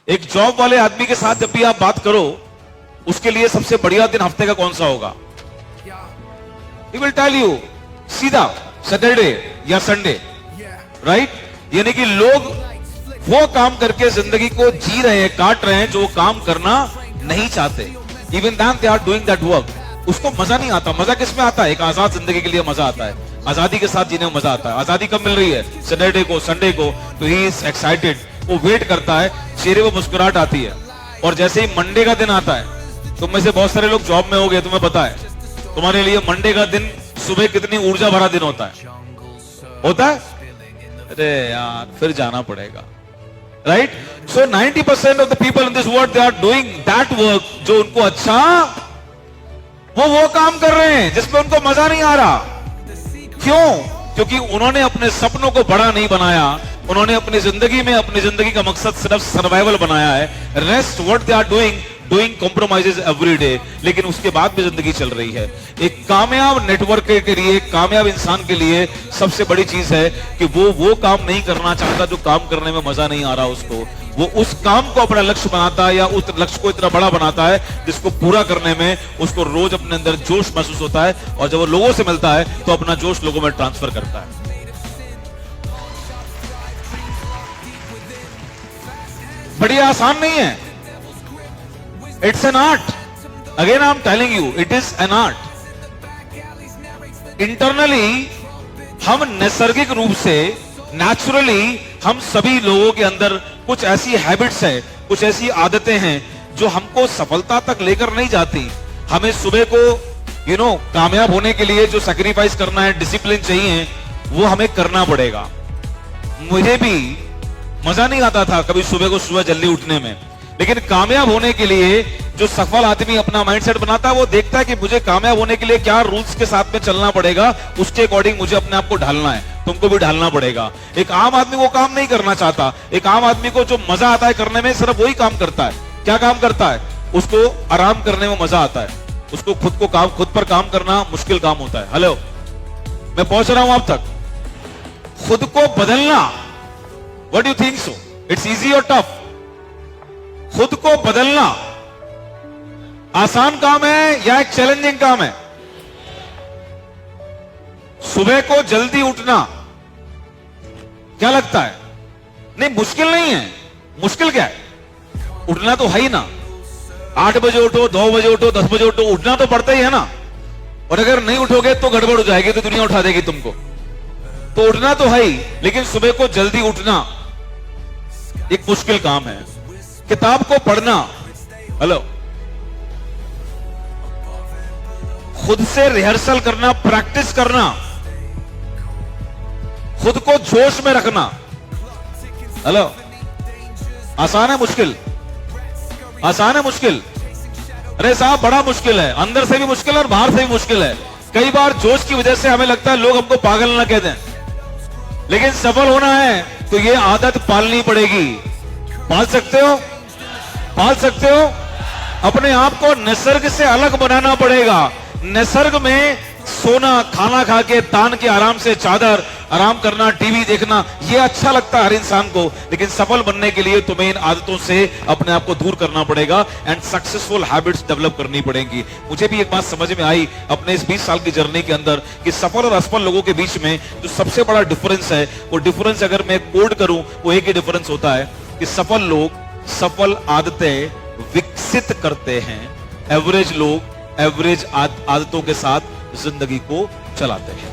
एक जॉब वाले आदमी के साथ जब भी आप बात करो, उसके लिए सबसे बढ़िया दिन हफ्ते का कौन सा होगा? He will tell you सीधा सैटरडे या संडे, राइट? यानी कि लोग वो काम करके जिंदगी को जी रहे हैं, काट रहे हैं जो काम करना नहीं चाहते। Even then they are doing that work. उसको मजा नहीं आता। मजा किसमें आता है? एक आजाद जिंदगी के लिए मजा आता है, आजादी के साथ जीने में मजा आता है। आजादी कब मिल रही है? सैटरडे को, संडे को। तो ही इज एक्साइटेड, वो वेट करता है, चेहरे पर मुस्कुराहट आती है। और जैसे ही मंडे का दिन आता है, तुम में से बहुत सारे लोग जॉब में हो गए, तुम्हें पता है तुम्हारे लिए मंडे का दिन सुबह कितनी ऊर्जा भरा दिन होता है। होता है? अरे यार फिर जाना पड़ेगा, right? So 90% of the people in this world they are doing that work जो उनको अच्छा, वो काम कर रहे हैं जिसमें उनको मजा नहीं आ रहा। क्यों? क्योंकि उन्होंने अपने सपनों को बड़ा नहीं बनाया, उन्होंने अपनी जिंदगी में अपनी जिंदगी का मकसद सिर्फ सर्वाइवल बनाया है। Rest what they are doing compromises every day. लेकिन उसके बाद भी जिंदगी चल रही है। एक कामयाब नेटवर्क के लिए, एक कामयाब इंसान के लिए सबसे बड़ी चीज है कि वो काम नहीं करना चाहता जो काम करने में मजा नहीं आ रहा उसको। वो उस काम को अपना लक्ष्य बनाता है या उस लक्ष्य को इतना बड़ा बनाता है जिसको पूरा करने में उसको रोज अपने अंदर जोश महसूस होता है। और जब वो लोगों से मिलता है तो अपना जोश लोगों में ट्रांसफर करता है। बड़ी आसान नहीं है। It's an art. Again I am telling you, it is an art. Internally हम नैसर्गिक रूप से, नेचुरली हम सभी लोगों के अंदर कुछ ऐसी हैबिट्स हैं, कुछ ऐसी आदतें हैं जो हमको सफलता तक लेकर नहीं जाती। हमें सुबह को कामयाब होने के लिए जो सैक्रिफाइस करना है, डिसिप्लिन चाहिए, वो हमें करना पड़ेगा। मुझे भी मजा नहीं आता था कभी सुबह जल्दी उठने में, लेकिन कामयाब होने के लिए जो सफल आदमी अपना माइंडसेट बनाता है, वो देखता है कि मुझे कामयाब होने के लिए क्या रूल्स के साथ में चलना पड़ेगा, उसके अकॉर्डिंग मुझे अपने आप को ढालना है। तुमको भी ढालना पड़ेगा। एक आम आदमी वो काम नहीं करना चाहता। एक आम आदमी को जो मजा आता है करने में, सिर्फ वही काम करता है। क्या काम करता है? उसको आराम करने में मजा आता है। उसको खुद पर काम करना मुश्किल काम होता है। हेलो, मैं पहुंच रहा हूं आप तक। खुद को बदलना, what do you think so? It's easy और टफ? खुद को बदलना आसान काम है या एक चैलेंजिंग काम है? सुबह को जल्दी उठना क्या लगता है? नहीं, मुश्किल नहीं है। मुश्किल क्या है? उठना तो है ही ना। 8 बजे उठो, 9 बजे उठो, 10 बजे उठो, उठना तो पड़ता ही है ना। और अगर नहीं उठोगे तो गड़बड़ हो जाएगी, तो दुनिया उठा देगी तुमको। तो उठना तो है ही, लेकिन सुबह को जल्दी उठना एक मुश्किल काम है। किताब को पढ़ना, हेलो, खुद से रिहर्सल करना, प्रैक्टिस करना, खुद को जोश में रखना, हेलो, आसान है मुश्किल? आसान है मुश्किल? अरे साहब, बड़ा मुश्किल है। अंदर से भी मुश्किल है और बाहर से भी मुश्किल है। कई बार जोश की वजह से हमें लगता है लोग हमको पागल ना कह दें, लेकिन सफल होना है तो ये आदत पालनी पड़ेगी। पाल सकते हो? पाल सकते हो? अपने आप को निसर्ग से अलग बनाना पड़ेगा। निसर्ग में सोना, खाना खा के, तान के आराम से चादर, आराम करना, टीवी देखना, ये अच्छा लगता है हर इंसान को। लेकिन सफल बनने के लिए तुम्हें इन आदतों से अपने आप को दूर करना पड़ेगा एंड सक्सेसफुल हैबिट्स डेवलप करनी पड़ेंगी। मुझे भी एक बात समझ में आई अपने इस 20 साल की जर्नी के अंदर कि सफल और असफल लोगों के बीच में जो सबसे बड़ा डिफरेंस है, वो डिफरेंस अगर मैं कोड करूं, वो एक ही डिफरेंस होता है कि सफल लोग सफल आदतें विकसित करते हैं, एवरेज लोग एवरेज आदतों के साथ जिंदगी को चलाते हैं।